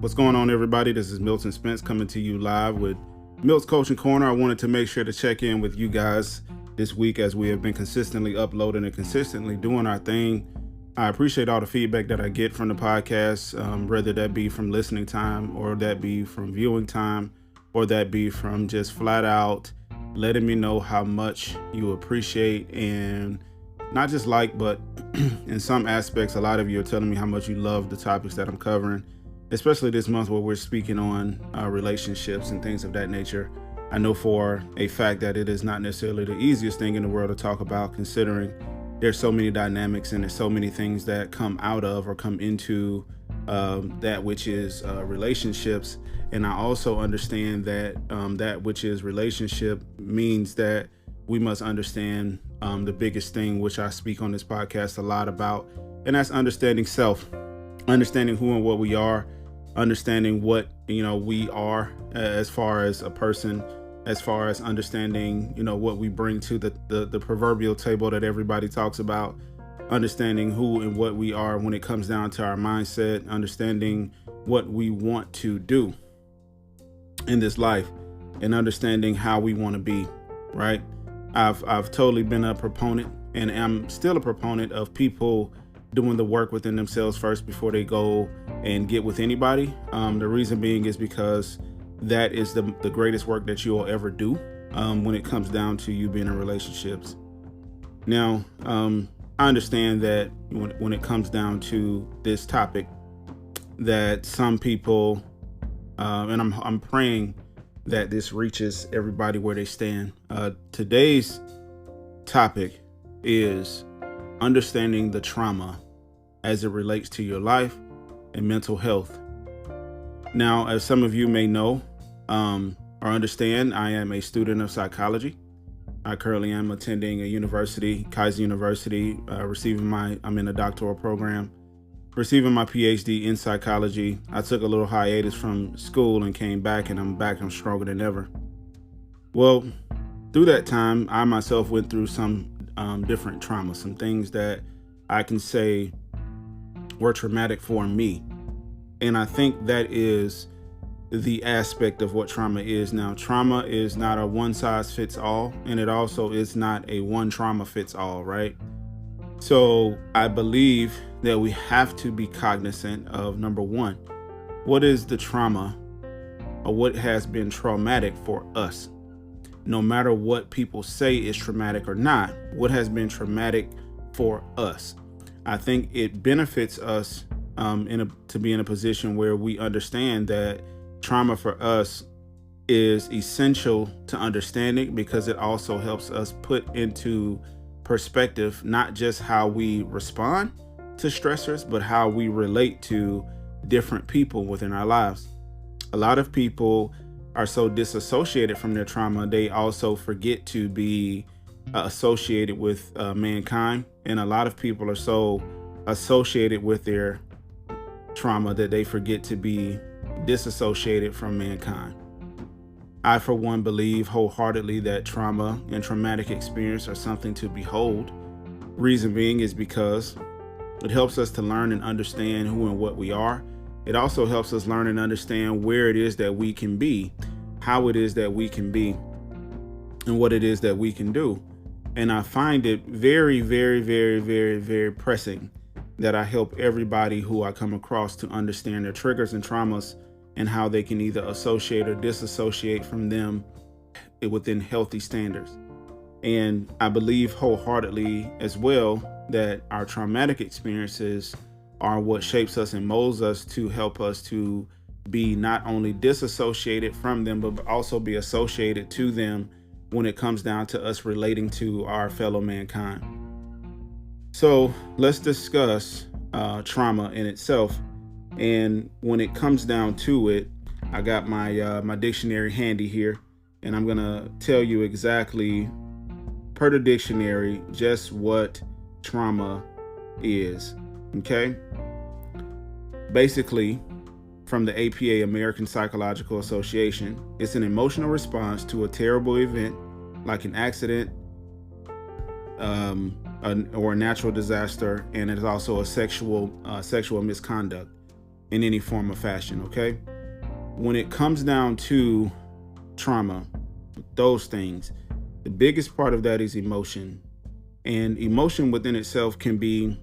What's going on, everybody? This is Milton Spence coming to you live with Milt's Coaching Corner. I wanted to make sure to check in with you guys this week as we have been consistently uploading and consistently doing our thing. I appreciate all the feedback that I get from the podcast, whether that be from listening time or that be from viewing time or that be from just flat out letting me know how much you appreciate and not just like, but in some aspects, a lot of you are telling me how much you love the topics that I'm covering, especially this month where we're speaking on relationships and things of that nature. I know for a fact that it is not necessarily the easiest thing in the world to talk about, considering there's so many dynamics and there's so many things that come out of or come into that which is relationships. And I also understand that that which is relationship means that we must understand the biggest thing, which I speak on this podcast a lot about, and that's understanding self, understanding who and what we are, understanding what, we are as far as a person, as far as understanding, what we bring to the proverbial table that everybody talks about, understanding who and what we are when it comes down to our mindset, understanding what we want to do in this life, and understanding how we want to be, right? I've totally been a proponent, and I'm still a proponent of people doing the work within themselves first before they go and get with anybody. The reason being is because that is the greatest work that you will ever do when it comes down to you being in relationships. Now, I understand that when it comes down to this topic, that some people, and I'm praying that this reaches everybody where they stand. Today's topic is understanding the trauma as it relates to your life and mental health. Now, as some of you may know or understand, I am a student of psychology. I currently am attending a university, Kaiser University, I'm in a doctoral program, receiving my PhD in psychology. I took a little hiatus from school and came back, and I'm stronger than ever. Well, through that time, I myself went through some different trauma, some things that I can say were traumatic for me. And I think that is the aspect of what trauma is. Now, trauma is not a one size fits all, and it also is not a one trauma fits all, right? So I believe that we have to be cognizant of, number one, what is the trauma or what has been traumatic for us? No matter what people say is traumatic or not, what has been traumatic for us? I think it benefits us to be in a position where we understand that trauma for us is essential to understanding, because it also helps us put into perspective not just how we respond to stressors, but how we relate to different people within our lives. A lot of people are so disassociated from their trauma, they also forget to be associated with mankind. And a lot of people are so associated with their trauma that they forget to be disassociated from mankind. I, for one, believe wholeheartedly that trauma and traumatic experience are something to behold. Reason being is because it helps us to learn and understand who and what we are. It also helps us learn and understand where it is that we can be, how it is that we can be, and what it is that we can do. And I find it very, very, very, very, very pressing that I help everybody who I come across to understand their triggers and traumas and how they can either associate or disassociate from them within healthy standards. And I believe wholeheartedly as well that our traumatic experiences are what shapes us and molds us to help us to be not only disassociated from them, but also be associated to them when it comes down to us relating to our fellow mankind. So let's discuss trauma in itself. And when it comes down to it, I got my dictionary handy here, and I'm gonna tell you exactly, per the dictionary, just what trauma is. Okay? Basically, from the APA, American Psychological Association, it's an emotional response to a terrible event like an accident or a natural disaster, and it is also a sexual misconduct. in any form or fashion. Okay. When it comes down to trauma, those things, the biggest part of that is emotion. And emotion within itself can be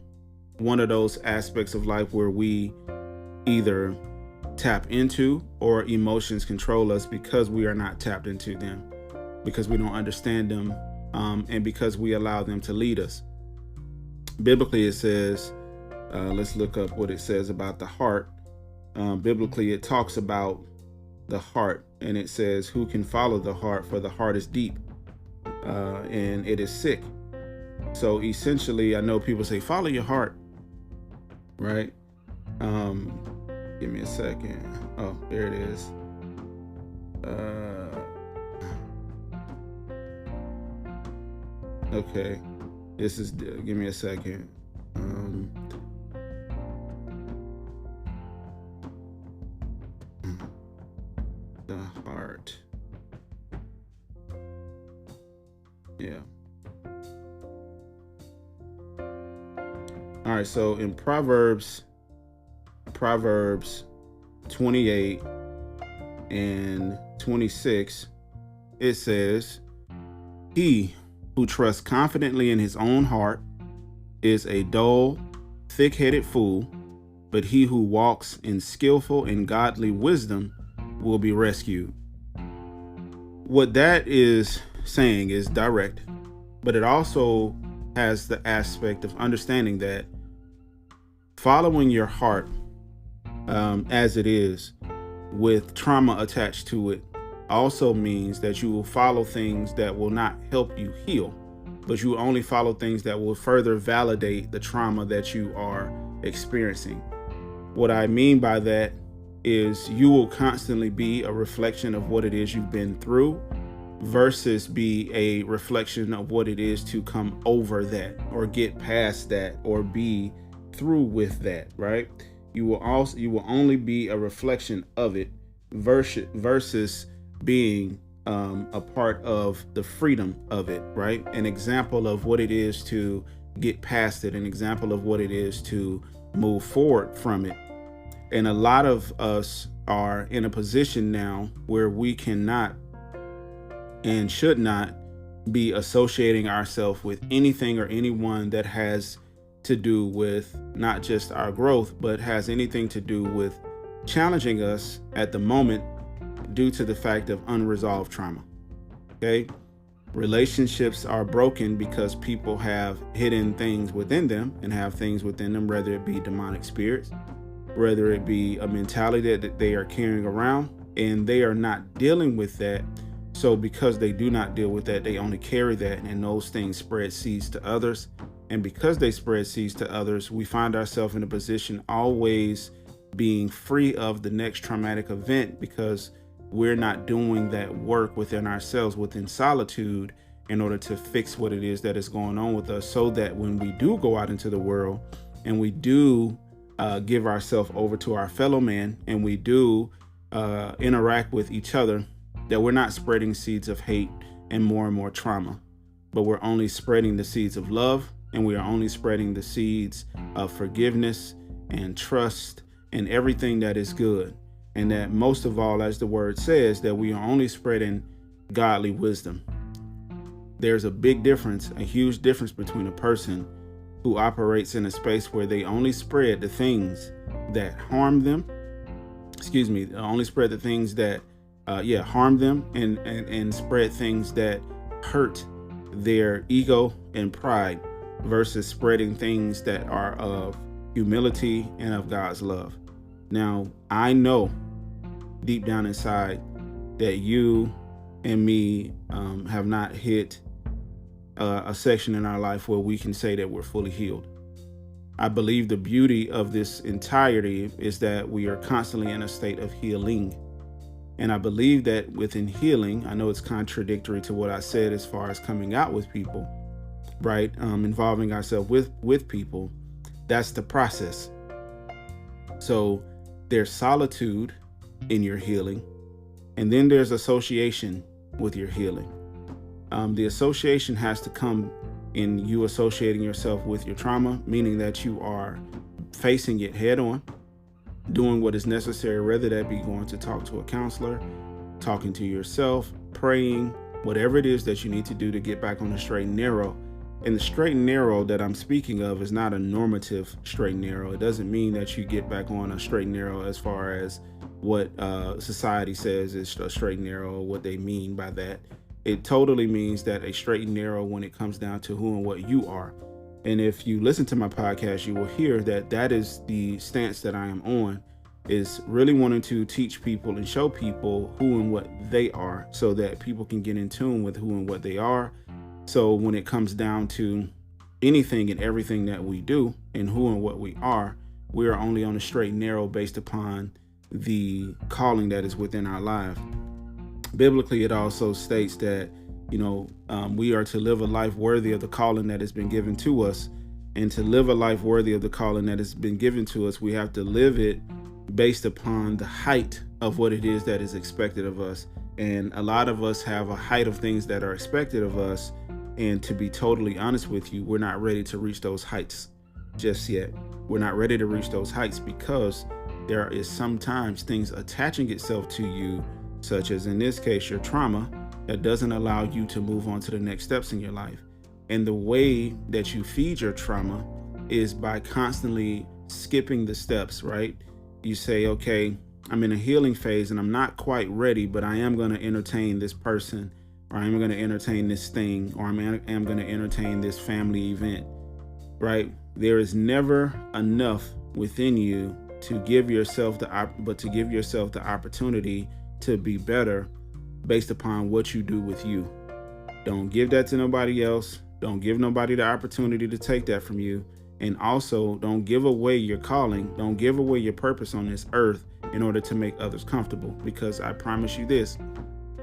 one of those aspects of life where we either tap into or emotions control us because we are not tapped into them, because we don't understand them, and because we allow them to lead us. Biblically, it says, let's look up what it says about the heart. Biblically, it talks about the heart, and it says, who can follow the heart? For the heart is deep, and it is sick. So essentially, I know people say, follow your heart, right? Give me a second. Oh, there it is. Okay. This is, give me a second. The heart. Yeah. All right. So in Proverbs 28 and 26, it says, he who trusts confidently in his own heart is a dull, thick-headed fool, but he who walks in skillful and godly wisdom will be rescued. What that is saying is direct, but it also has the aspect of understanding that following your heart, as it is, with trauma attached to it, also means that you will follow things that will not help you heal, but you will only follow things that will further validate the trauma that you are experiencing. What I mean by that is you will constantly be a reflection of what it is you've been through versus be a reflection of what it is to come over that or get past that or be through with that, right? You will only be a reflection of it versus being a part of the freedom of it, right? An example of what it is to get past it, an example of what it is to move forward from it. And a lot of us are in a position now where we cannot and should not be associating ourselves with anything or anyone that has to do with not just our growth, but has anything to do with challenging us at the moment due to the fact of unresolved trauma. Okay. Relationships are broken because people have hidden things within them and have things within them, whether it be demonic spirits, whether it be a mentality that they are carrying around, and they are not dealing with that. So because they do not deal with that, they only carry that, and those things spread seeds to others. And because they spread seeds to others, we find ourselves in a position always being free of the next traumatic event because we're not doing that work within ourselves, within solitude, in order to fix what it is that is going on with us, so that when we do go out into the world and we do give ourselves over to our fellow man and we do interact with each other, that we're not spreading seeds of hate and more trauma, but we're only spreading the seeds of love, and we are only spreading the seeds of forgiveness and trust and everything that is good. And that most of all, as the word says, that we are only spreading godly wisdom. There's a big difference, a huge difference between a person who operates in a space where they only spread the things that harm them, only spread the things that harm them and spread things that hurt their ego and pride, versus spreading things that are of humility and of God's love. Now, I know deep down inside that you and me have not hit a section in our life where we can say that we're fully healed. I believe the beauty of this entirety is that we are constantly in a state of healing. And I believe that within healing, I know it's contradictory to what I said as far as coming out with people, right? Involving ourselves with people. That's the process. So there's solitude in your healing, and then there's association with your healing. The association has to come in you associating yourself with your trauma, meaning that you are facing it head on, doing what is necessary, whether that be going to talk to a counselor, talking to yourself, praying, whatever it is that you need to do to get back on the straight and narrow. And the straight and narrow that I'm speaking of is not a normative straight and narrow. It doesn't mean that you get back on a straight and narrow as far as what society says is a straight and narrow, or what they mean by that. It totally means that a straight and narrow when it comes down to who and what you are. And if you listen to my podcast, you will hear that that is the stance that I am on, is really wanting to teach people and show people who and what they are so that people can get in tune with who and what they are. So when it comes down to anything and everything that we do and who and what we are only on a straight and narrow based upon the calling that is within our life. Biblically, it also states that, we are to live a life worthy of the calling that has been given to us. And to live a life worthy of the calling that has been given to us, we have to live it based upon the height of what it is that is expected of us. And a lot of us have a height of things that are expected of us. And to be totally honest with you, we're not ready to reach those heights just yet. We're not ready to reach those heights because there is sometimes things attaching itself to you, such as in this case, your trauma, that doesn't allow you to move on to the next steps in your life. And the way that you feed your trauma is by constantly skipping the steps, right? You say, okay, I'm in a healing phase and I'm not quite ready, but I am going to entertain this person, or I'm going to entertain this thing, or I am going to entertain this family event, right? There is never enough within you to give yourself the opportunity to be better based upon what you do with you. Don't give that to nobody else. Don't give nobody the opportunity to take that from you. And also don't give away your calling. Don't give away your purpose on this earth in order to make others comfortable. Because I promise you this,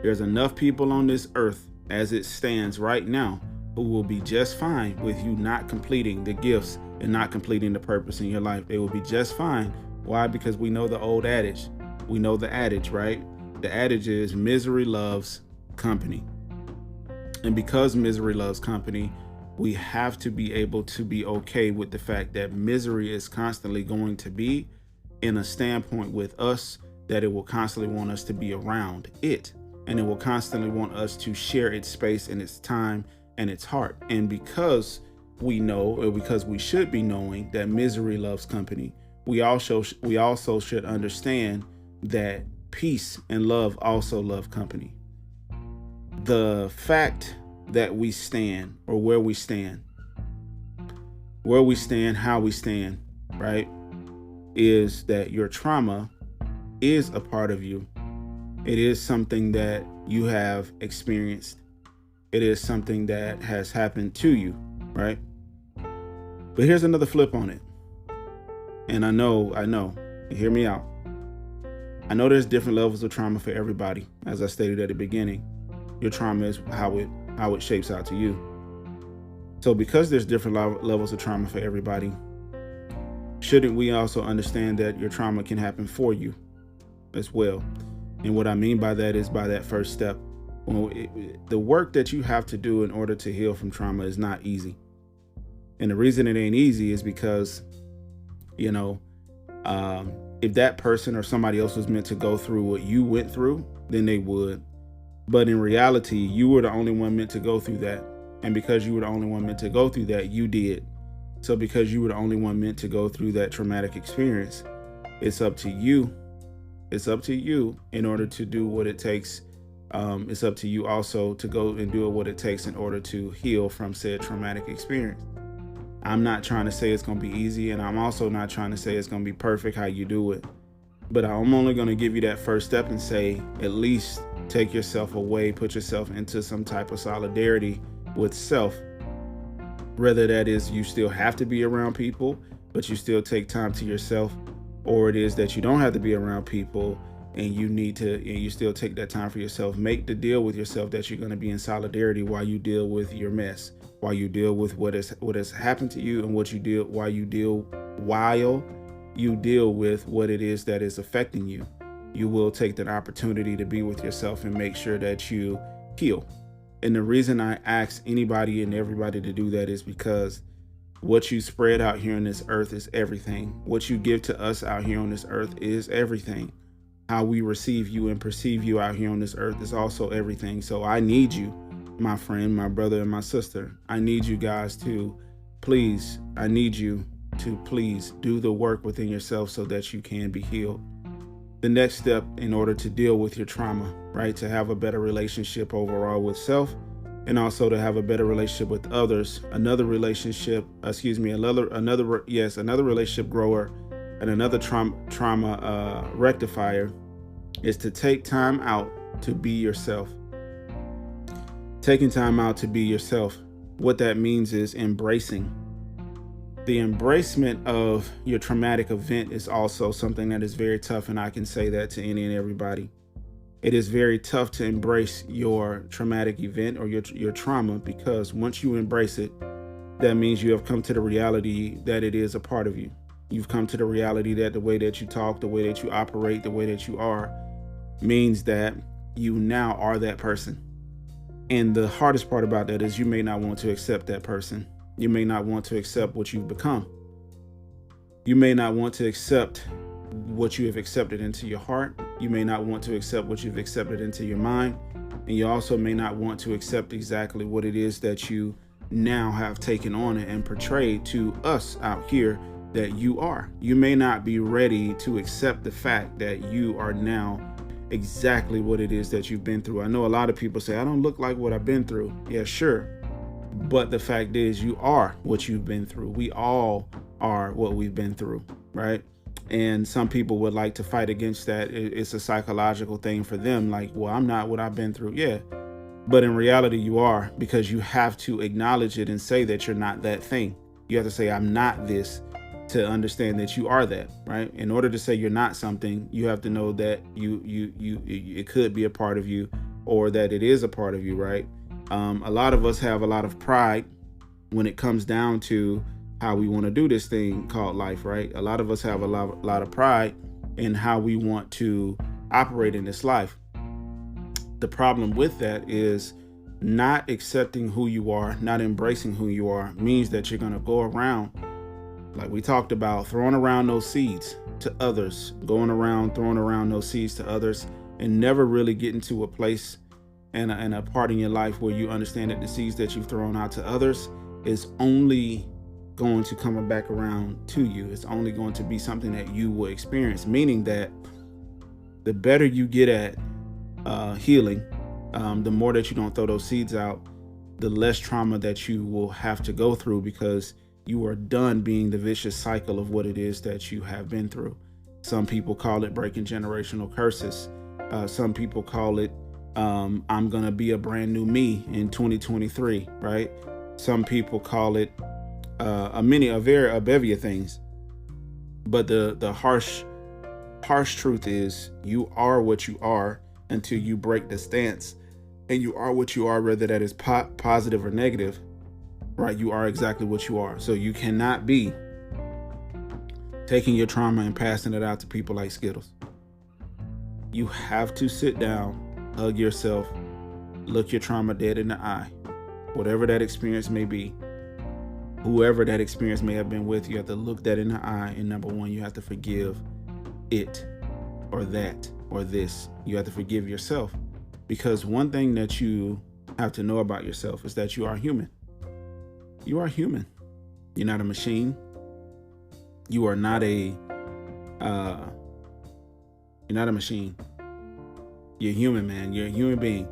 there's enough people on this earth as it stands right now who will be just fine with you not completing the gifts and not completing the purpose in your life. They will be just fine. Why? Because we know the old adage. We know the adage, right? The adage is misery loves company. And because misery loves company, we have to be able to be okay with the fact that misery is constantly going to be in a standpoint with us, that it will constantly want us to be around it. And it will constantly want us to share its space and its time and its heart. And because we know, or because we should be knowing that misery loves company, we also should understand that peace and love also love company. The fact that we stand, or where we stand, how we stand, right, is that your trauma is a part of you. It is something that you have experienced. It is something that has happened to you, right? But here's another flip on it. And I know, hear me out. I know there's different levels of trauma for everybody. As I stated at the beginning, your trauma is how it shapes out to you. So because there's different levels of trauma for everybody, shouldn't we also understand that your trauma can happen for you as well? And what I mean by that is by that first step. The work that you have to do in order to heal from trauma is not easy. And the reason it ain't easy is because, if that person or somebody else was meant to go through what you went through, then they would. But in reality, you were the only one meant to go through that. And because you were the only one meant to go through that, you did. So because you were the only one meant to go through that traumatic experience, it's up to you. It's up to you in order to do what it takes. It's up to you also to go and do what it takes in order to heal from said traumatic experience. I'm not trying to say it's going to be easy, and I'm also not trying to say it's going to be perfect how you do it. But I'm only going to give you that first step and say, at least take yourself away, put yourself into some type of solidarity with self. Whether that is you still have to be around people, but you still take time to yourself, or it is that you don't have to be around people and you still take that time for yourself. Make the deal with yourself that you're going to be in solidarity while you deal with your mess, while you deal with what has happened to you, and while you deal with what it is that is affecting you. You will take that opportunity to be with yourself and make sure that you heal. And the reason I ask anybody and everybody to do that is because What you spread out here on this earth is everything. What you give to us out here on this earth is everything. How we receive you and perceive you out here on this earth is also everything. So I need you, my friend, my brother, and my sister. I need you guys to please do the work within yourself so that you can be healed. The next step in order to deal with your trauma, right? To have a better relationship overall with self, and also to have a better relationship with others. Another relationship grower and another trauma rectifier is to take time out to be yourself. Taking time out to be yourself. What that means is embracing. The embracement of your traumatic event is also something that is very tough, and I can say that to any and everybody. It is very tough to embrace your traumatic event or your trauma, because once you embrace it, that means you have come to the reality that it is a part of you. You've come to the reality that the way that you talk, the way that you operate, the way that you are, means that you now are that person. And the hardest part about that is you may not want to accept that person. You may not want to accept what you've become. You may not want to accept what you have accepted into your heart. You may not want to accept what you've accepted into your mind. And you also may not want to accept exactly what it is that you now have taken on and portrayed to us out here that you are. You may not be ready to accept the fact that you are now exactly what it is that you've been through. I know a lot of people say, I don't look like what I've been through. Yeah, sure. But the fact is, you are what you've been through. We all are what we've been through, right? And some people would like to fight against that. It's a psychological thing for them. Like, well, I'm not what I've been through. Yeah. But in reality, you are, because you have to acknowledge it and say that you're not that thing. You have to say, I'm not this, to understand that you are that, right? In order to say you're not something, you have to know that it could be a part of you, or that it is a part of you, right? A lot of us have a lot of pride when it comes down to how we want to do this thing called life, right? A lot of us have a lot of pride in how we want to operate in this life. The problem with that is not accepting who you are, not embracing who you are, means that you're going to go around, like we talked about, throwing around those seeds to others, throwing around those seeds to others, and never really getting to a place and a part in your life where you understand that the seeds that you've thrown out to others is only going to come back around to you. It's only going to be something that you will experience, meaning that the better you get at healing, the more that you don't throw those seeds out, the less trauma that you will have to go through, because you are done being the vicious cycle of what it is that you have been through. Some people call it breaking generational curses. Some people call it I'm gonna be a brand new me in 2023, right? Some people call it a bevy of things. But the harsh truth is, you are what you are until you break the stance, and you are what you are, whether that is positive or negative, right? You are exactly what you are. So you cannot be taking your trauma and passing it out to people like Skittles. You have to sit down, hug yourself, look your trauma dead in the eye, whatever that experience may be, whoever that experience may have been with. You have to look that in the eye, and number one, you have to forgive it or that or this. You have to forgive yourself, because one thing that you have to know about yourself is that you are human. You are human. You're not a machine. You are not you're not a machine. You're human, man. You're a human being.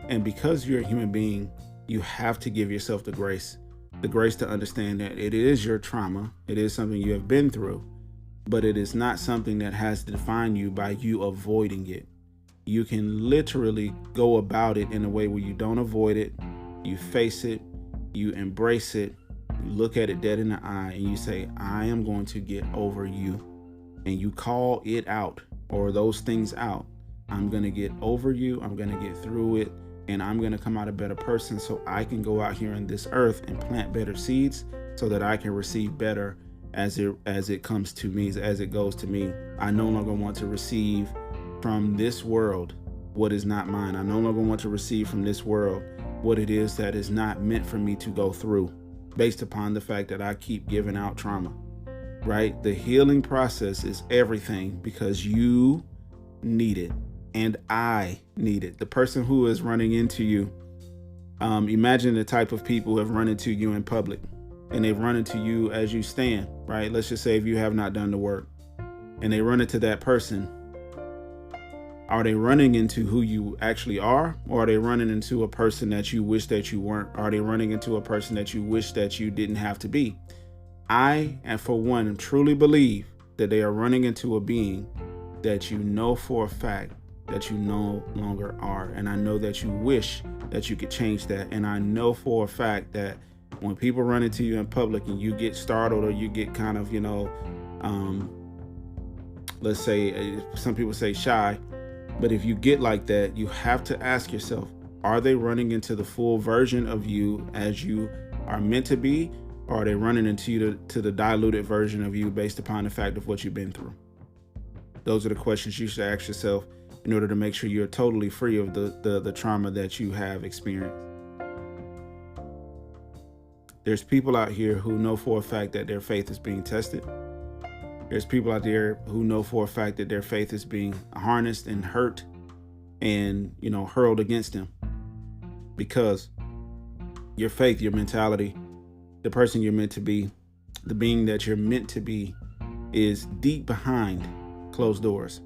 And because you're a human being, you have to give yourself the grace to understand that it is your trauma. It is something you have been through, but it is not something that has to define you by you avoiding it. You can literally go about it in a way where you don't avoid it. You face it, you embrace it, you look at it dead in the eye, and you say, I am going to get over you. And you call it out, or those things out. I'm going to get over you. I'm going to get through it. And I'm going to come out a better person, so I can go out here in this earth and plant better seeds, so that I can receive better as it comes to me, as it goes to me. I no longer want to receive from this world what is not mine. I no longer want to receive from this world what it is that is not meant for me to go through. based upon the fact that I keep giving out trauma, right? The healing process is everything because you need it and I need it. The person who is running into you, imagine the type of people who have run into you in public and they've run into you as you stand, right? Let's just say if you have not done the work and they run into that person, are they running into who you actually are, or are they running into a person that you wish that you weren't? Are they running into a person that you wish that you didn't have to be? I, and for one, truly believe that they are running into a being that you know for a fact that you no longer are. And I know that you wish that you could change that. And I know for a fact that when people run into you in public and you get startled or you get kind of, let's say some people say shy, but if you get like that, you have to ask yourself, are they running into the full version of you as you are meant to be? Or are they running into the diluted version of you based upon the fact of what you've been through? Those are the questions you should ask yourself in order to make sure you're totally free of the trauma that you have experienced. There's people out here who know for a fact that their faith is being tested. There's people out there who know for a fact that their faith is being harnessed and hurt and, hurled against them, because your faith, your mentality, the person you're meant to be, the being that you're meant to be is deep behind closed doors.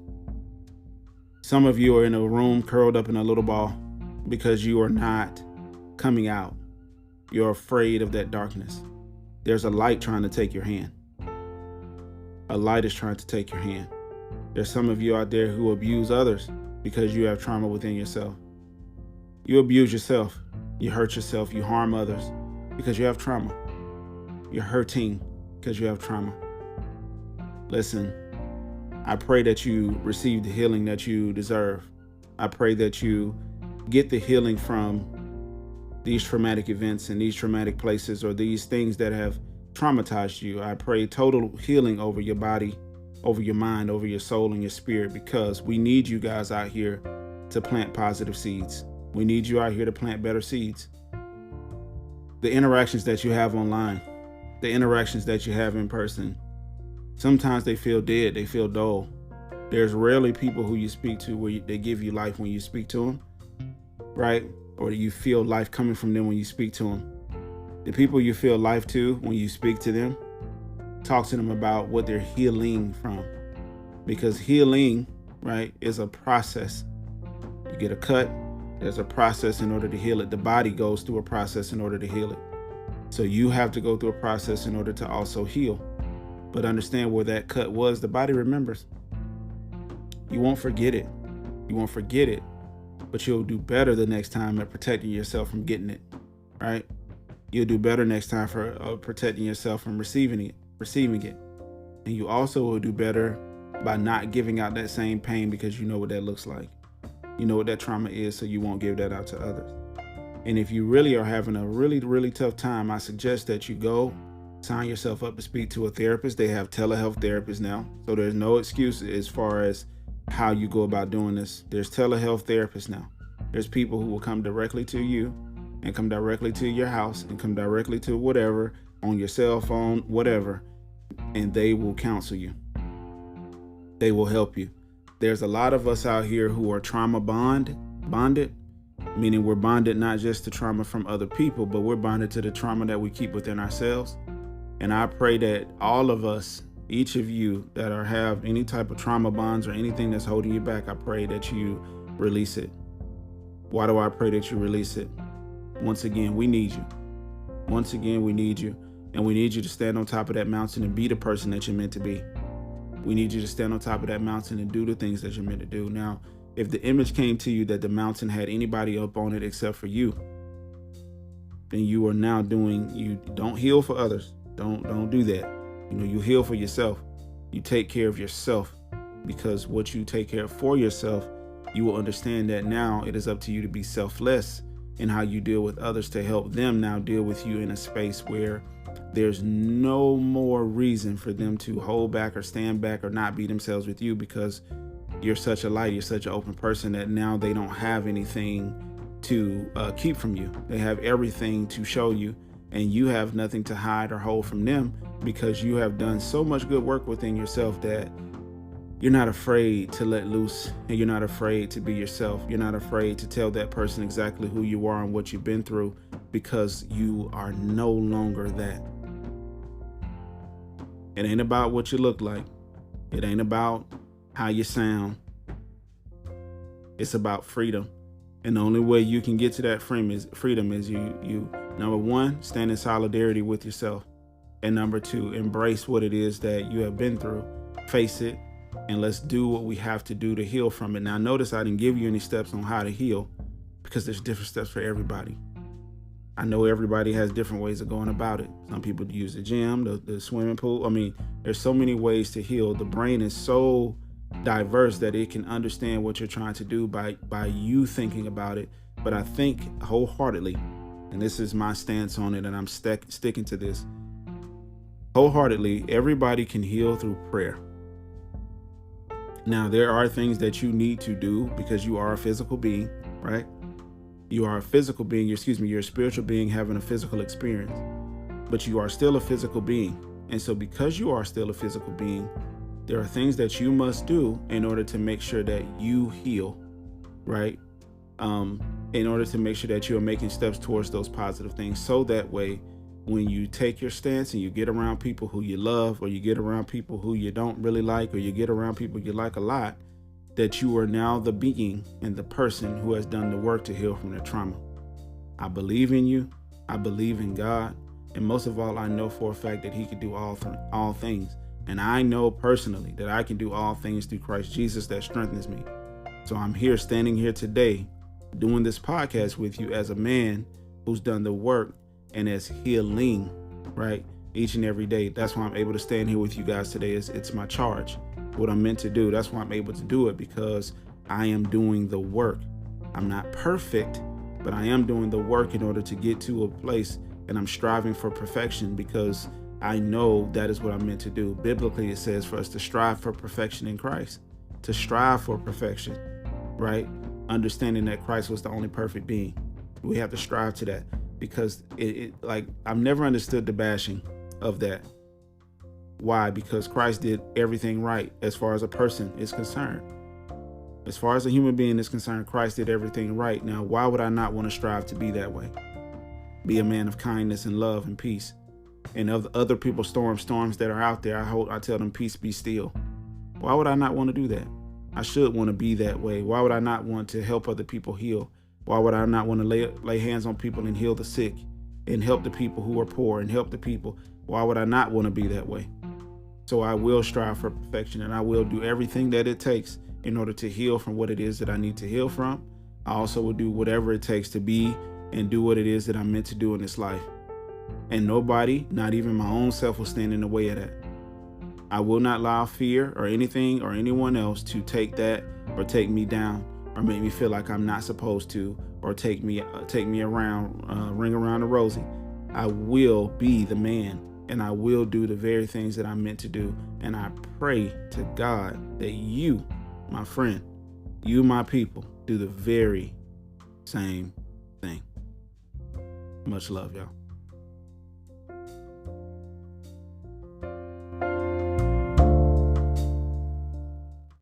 Some of you are in a room curled up in a little ball because you are not coming out. You're afraid of that darkness. There's a light trying to take your hand. A light is trying to take your hand. There's some of you out there who abuse others because you have trauma within yourself. You abuse yourself. You hurt yourself. You harm others because you have trauma. You're hurting because you have trauma. Listen, I pray that you receive the healing that you deserve. I pray that you get the healing from these traumatic events and these traumatic places or these things that have traumatized you. I pray total healing over your body, over your mind, over your soul and your spirit, because we need you guys out here to plant positive seeds. We need you out here to plant better seeds. The interactions that you have online, the interactions that you have in person, sometimes they feel dead, they feel dull. There's rarely people who you speak to where they give you life when you speak to them, right? Or you feel life coming from them when you speak to them. The people you feel life to when you speak to them, talk to them about what they're healing from. Because healing, right, is a process. You get a cut, there's a process in order to heal it. The body goes through a process in order to heal it. So you have to go through a process in order to also heal. But understand where that cut was, the body remembers. You won't forget it. You won't forget it, but you'll do better the next time at protecting yourself from getting it, right? You'll do better next time for protecting yourself from receiving it. And you also will do better by not giving out that same pain, because you know what that looks like. You know what that trauma is, so you won't give that out to others. And if you really are having a really, really tough time, I suggest that you go sign yourself up to speak to a therapist. They have telehealth therapists now, so there's no excuse as far as how you go about doing this. There's telehealth therapists now. There's people who will come directly to you and come directly to your house and come directly to whatever, on your cell phone, whatever, and they will counsel you. They will help you. There's a lot of us out here who are trauma bonded, meaning we're bonded not just to trauma from other people, but we're bonded to the trauma that we keep within ourselves. And I pray that all of us, each of you that have any type of trauma bonds or anything that's holding you back, I pray that you release it. Why do I pray that you release it? Once again, we need you. Once again, we need you. And we need you to stand on top of that mountain and be the person that you're meant to be. We need you to stand on top of that mountain and do the things that you're meant to do. Now, if the image came to you that the mountain had anybody up on it except for you, then you are now you don't heal for others. Don't do that. You heal for yourself. You take care of yourself, because what you take care of for yourself, you will understand that now it is up to you to be selfless in how you deal with others, to help them now deal with you in a space where there's no more reason for them to hold back or stand back or not be themselves with you, because you're such a light, you're such an open person that now they don't have anything to keep from you. They have everything to show you, and you have nothing to hide or hold from them because you have done so much good work within yourself that you're not afraid to let loose, and you're not afraid to be yourself. You're not afraid to tell that person exactly who you are and what you've been through, because you are no longer that. It ain't about what you look like. It ain't about how you sound. It's about freedom. And the only way you can get to that freedom is you number one, stand in solidarity with yourself. And number two, embrace what it is that you have been through. Face it, and let's do what we have to do to heal from it. Now, notice I didn't give you any steps on how to heal, because there's different steps for everybody. I know everybody has different ways of going about it. Some people use the gym, the swimming pool. I mean, there's so many ways to heal. The brain is so diverse that it can understand what you're trying to do by you thinking about it. But I think wholeheartedly, and this is my stance on it, and I'm sticking to this, wholeheartedly, everybody can heal through prayer. Now, there are things that you need to do because you are a physical being, right? You are a physical being, you're a spiritual being having a physical experience, but you are still a physical being. And so because you are still a physical being, there are things that you must do in order to make sure that you heal, right? In order to make sure that you are making steps towards those positive things. So that way, when you take your stance and you get around people who you love, or you get around people who you don't really like, or you get around people you like a lot, that you are now the being and the person who has done the work to heal from their trauma. I believe in you. I believe in God. And most of all, I know for a fact that he can do all things. And I know personally that I can do all things through Christ Jesus that strengthens me. So I'm here, standing here today, doing this podcast with you as a man who's done the work and is healing, right? Each and every day. That's why I'm able to stand here with you guys today. It's my charge, what I'm meant to do. That's why I'm able to do it, because I am doing the work. I'm not perfect, but I am doing the work in order to get to a place, and I'm striving for perfection because I know that is what I'm meant to do. Biblically, it says for us to strive for perfection in Christ, to strive for perfection, right? Understanding that Christ was the only perfect being. We have to strive to that, because I've never understood the bashing of that. Why? Because Christ did everything right as far as a person is concerned. As far as a human being is concerned, Christ did everything right. Now, why would I not want to strive to be that way? Be a man of kindness and love and peace. And of other people's storms that are out there, I tell them, peace, be still. Why would I not want to do that? I should want to be that way. Why would I not want to help other people heal? Why would I not want to lay hands on people and heal the sick and help the people who are poor and help the people? Why would I not want to be that way? So I will strive for perfection, and I will do everything that it takes in order to heal from what it is that I need to heal from. I also will do whatever it takes to be and do what it is that I'm meant to do in this life. And nobody, not even my own self, will stand in the way of that. I will not allow fear or anything or anyone else to take that or take me down or make me feel like I'm not supposed to, or take me around, ring around the rosy. I will be the man, and I will do the very things that I'm meant to do. And I pray to God that you, my friend, you, my people, do the very same thing. Much love, y'all.